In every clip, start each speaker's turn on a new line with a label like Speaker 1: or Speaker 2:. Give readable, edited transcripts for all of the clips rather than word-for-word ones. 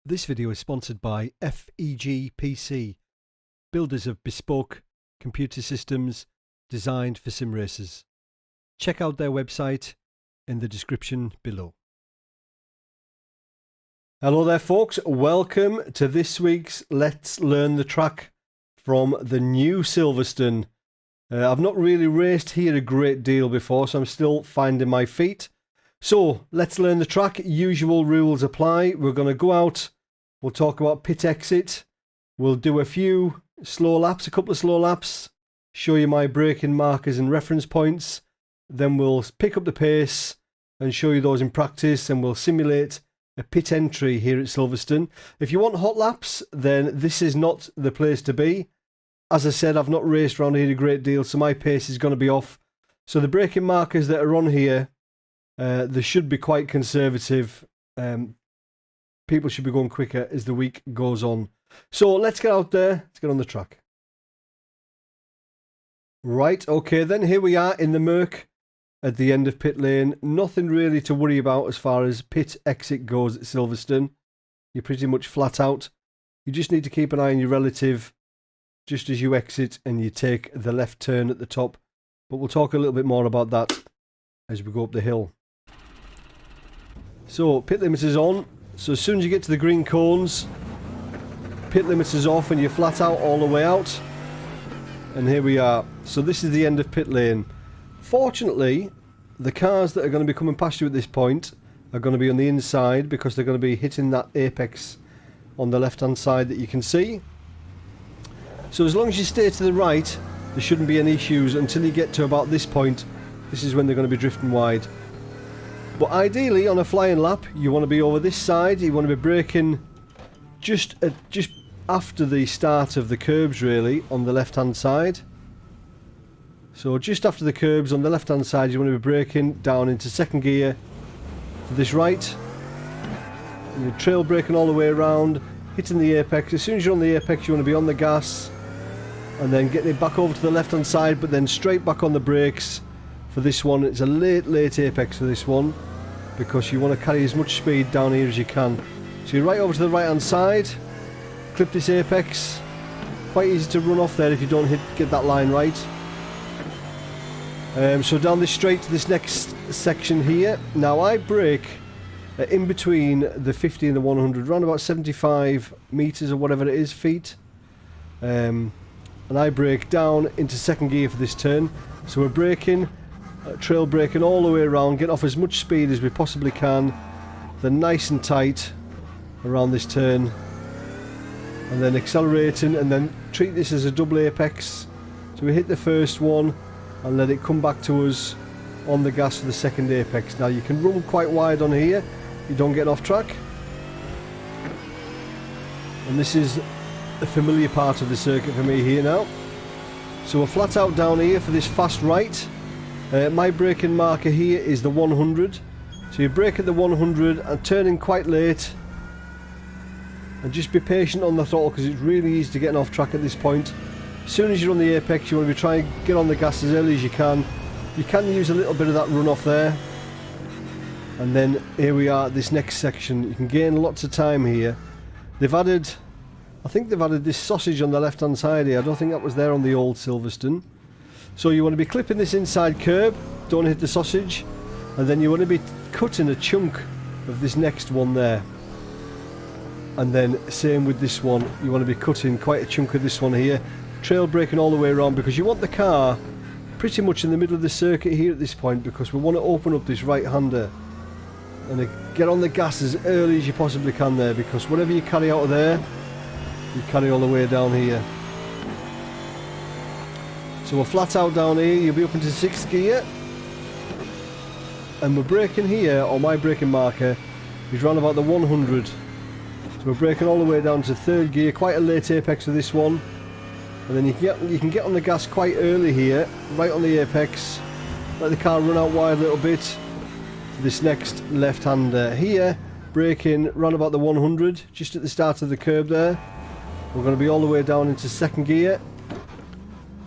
Speaker 1: This video is sponsored by FEG PC, builders of bespoke computer systems designed for sim racers. Check out their website in the description below. Hello there folks, welcome to this week's Let's Learn the Track from the new Silverstone. I've not really raced here a great deal before, so I'm still finding my feet. So let's learn the track. Usual rules apply. We're going to go out, we'll talk about pit exit, we'll do a few slow laps, a couple of slow laps, show you my braking markers and reference points, then we'll pick up the pace and show you those in practice, and we'll simulate a pit entry here at Silverstone. If you want hot laps, then this is not the place to be. As I said, I've not raced around here a great deal, so my pace is going to be off. So the braking markers that are on here, they should be quite conservative. People should be going quicker as the week goes on. So let's get out there, let's get on the track. Right, okay then, here we are in the murk at the end of pit lane. Nothing really to worry about as far as pit exit goes at Silverstone. You're pretty much flat out. You just need to keep an eye on your relative just as you exit and you take the left turn at the top. But we'll talk a little bit more about that as we go up the hill. So pit limiter's on. So as soon as you get to the green cones, pit limiter's off and you're flat out all the way out. And here we are. So this is the end of pit lane. Fortunately, the cars that are going to be coming past you at this point are going to be on the inside because they're going to be hitting that apex on the left hand side that you can see. So as long as you stay to the right, there shouldn't be any issues until you get to about this point. This is when they're going to be drifting wide. But ideally, on a flying lap, you want to be over this side. You want to be braking just after the start of the curbs, really, on the left-hand side. So just after the curbs on the left-hand side, you want to be braking down into second gear for this right. And you're trail braking all the way around, hitting the apex. As soon as you're on the apex, you want to be on the gas, and then getting it back over to the left-hand side, but then straight back on the brakes for this one. It's a late apex for this one, because you want to carry as much speed down here as you can. So you're right over to the right hand side, clip this apex. Quite easy to run off there if you don't get that line right. So down this straight to this next section here. Now I brake in between the 50 and the 100, around about 75 meters or whatever it is, feet. And I brake down into second gear for this turn. So we're braking, trail braking all the way around, get off as much speed as we possibly can, then nice and tight around this turn, and then accelerating, and then treat this as a double apex. So we hit the first one and let it come back to us on the gas for the second apex. Now you can run quite wide on here, you don't get off track, and this is a familiar part of the circuit for me here now. So we're flat out down here for this fast right. My braking marker here is the 100. So you brake at the 100 and turning quite late, and just be patient on the throttle because it's really easy to get off track at this point. As soon as you're on the apex, you want to be trying to get on the gas as early as you can. You can use a little bit of that run off there. And then here we are at this next section. You can gain lots of time here. They've added, I think they've added this sausage on the left hand side here. I don't think that was there on the old Silverstone. So you want to be clipping this inside curb, don't hit the sausage, and then you want to be cutting a chunk of this next one there. And then same with this one, you want to be cutting quite a chunk of this one here, trail braking all the way around, because you want the car pretty much in the middle of the circuit here at this point, because we want to open up this right hander and get on the gas as early as you possibly can there, because whatever you carry out of there, you carry all the way down here. So we're flat out down here, you'll be up into 6th gear, and we're braking here, or my braking marker is round about the 100. So we're braking all the way down to 3rd gear, quite a late apex for this one, and then you can get on the gas quite early here, right on the apex, let the car run out wide a little bit for this next left-hander. Here, braking round about the 100, just at the start of the curb there. We're going to be all the way down into 2nd gear.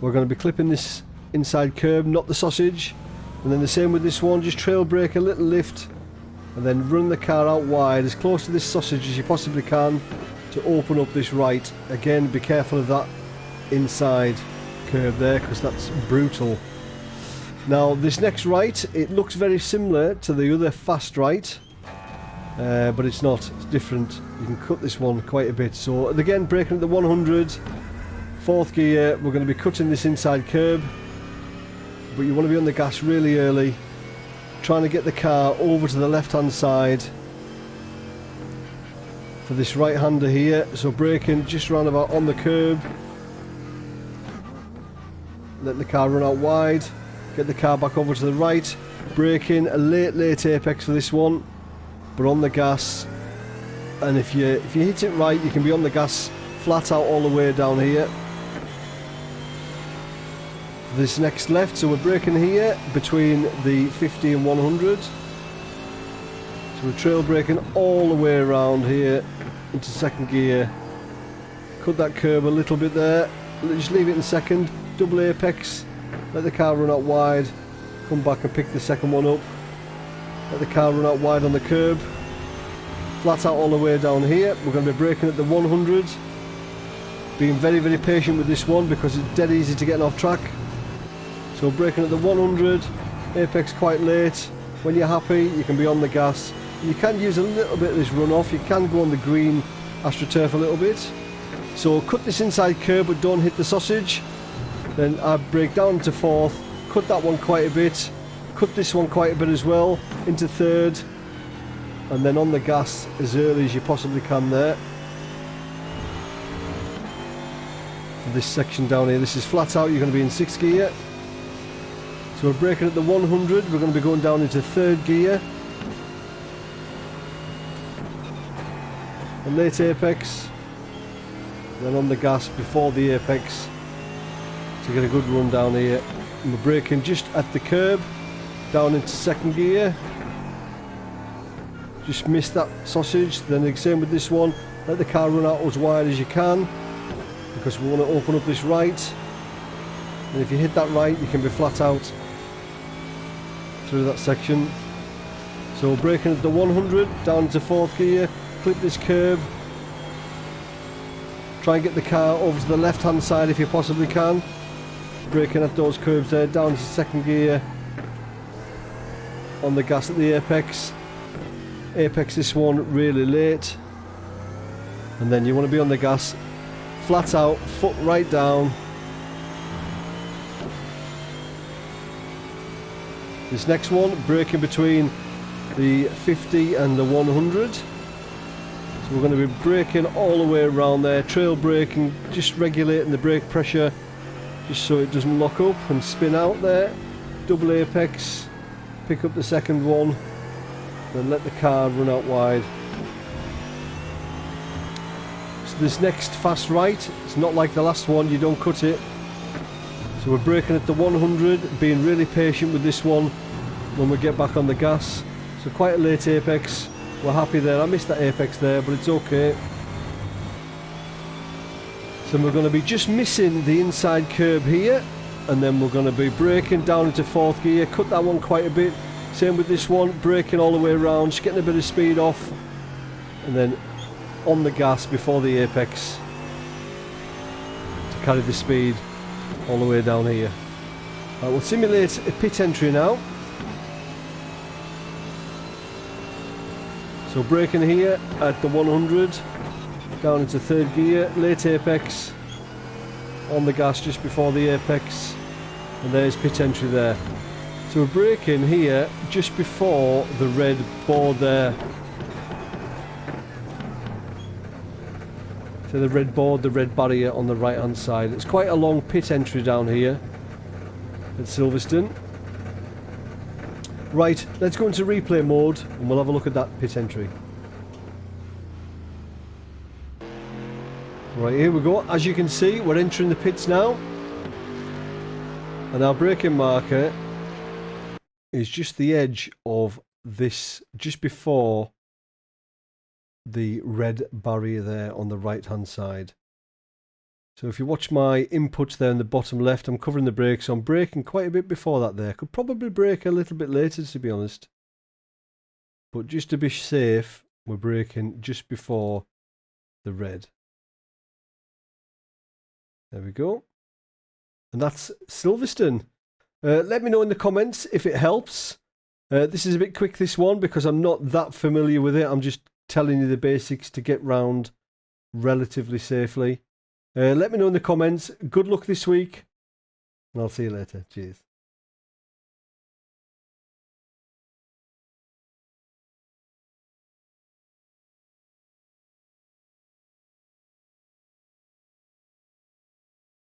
Speaker 1: We're going to be clipping this inside curb, not the sausage. And then the same with this one, just trail brake, a little lift and then run the car out wide as close to this sausage as you possibly can to open up this right. Again, be careful of that inside curve there because that's brutal. Now this next right, it looks very similar to the other fast right, but it's not, it's different. You can cut this one quite a bit. So again, braking at the 100, 4th gear, we're going to be cutting this inside curb, but you want to be on the gas really early, trying to get the car over to the left hand side for this right hander here. So braking just round about on the curb, let the car run out wide, get the car back over to the right, braking, a late apex for this one, but on the gas. And if you hit it right, you can be on the gas flat out all the way down here. This next left, so we're braking here between the 50 and 100. So we're trail braking all the way around here into 2nd gear. Cut that curb a little bit there, just leave it in 2nd, double apex, let the car run out wide, come back and pick the 2nd one up, let the car run out wide on the curb, flat out all the way down here. We're going to be braking at the 100, being very patient with this one because it's dead easy to get off track. So braking at the 100, apex quite late. When you're happy, you can be on the gas. You can use a little bit of this runoff, you can go on the green AstroTurf a little bit. So cut this inside curb but don't hit the sausage. Then I brake down to 4th, cut that one quite a bit, cut this one quite a bit as well, into 3rd, and then on the gas as early as you possibly can there. For this section down here, this is flat out, you're going to be in 6th gear. So we're braking at the 100, we're going to be going down into 3rd gear. A late apex, then on the gas before the apex to get a good run down here. And we're braking just at the curb, down into 2nd gear. Just missed that sausage, then the same with this one. Let the car run out as wide as you can because we want to open up this right. And if you hit that right, you can be flat out through that section. So braking at the 100, down into 4th gear, clip this curb, try and get the car over to the left hand side if you possibly can. Braking at those curbs there, down to 2nd gear, on the gas at the apex. Apex this one really late, and then you want to be on the gas flat out, foot right down. This next one, braking between the 50 and the 100. So we're going to be braking all the way around there, trail braking, just regulating the brake pressure, just so it doesn't lock up and spin out there. Double apex, pick up the 2nd one, then let the car run out wide. So this next fast right, it's not like the last one, you don't cut it. So we're braking at the 100, being really patient with this one when we get back on the gas. So quite a late apex, we're happy there. I missed that apex there, but it's okay. So we're going to be just missing the inside curb here, and then we're going to be braking down into 4th gear, cut that one quite a bit. Same with this one, braking all the way around, just getting a bit of speed off, and then on the gas before the apex to carry the speed all the way down here. Right, we'll simulate a pit entry now. So braking here at the 100, down into 3rd gear, late apex, on the gas just before the apex, and there's pit entry there. So we're braking here just before the red board there. So the red board, the red barrier on the right hand side. It's quite a long pit entry down here at Silverstone. Right, let's go into replay mode and we'll have a look at that pit entry. Right, here we go. As you can see, we're entering the pits now, and our braking marker is just the edge of this, just before the red barrier there on the right hand side. So if you watch my inputs there in the bottom left, I'm covering the brakes, so I'm braking quite a bit before that there. Could probably brake a little bit later, to be honest. But just to be safe, we're braking just before the red. There we go. And that's Silverstone. Let me know in the comments if it helps. This is a bit quick, this one, because I'm not that familiar with it. I'm just telling you the basics to get round relatively safely. Let me know in the comments. Good luck this week, and I'll see you later. Cheers.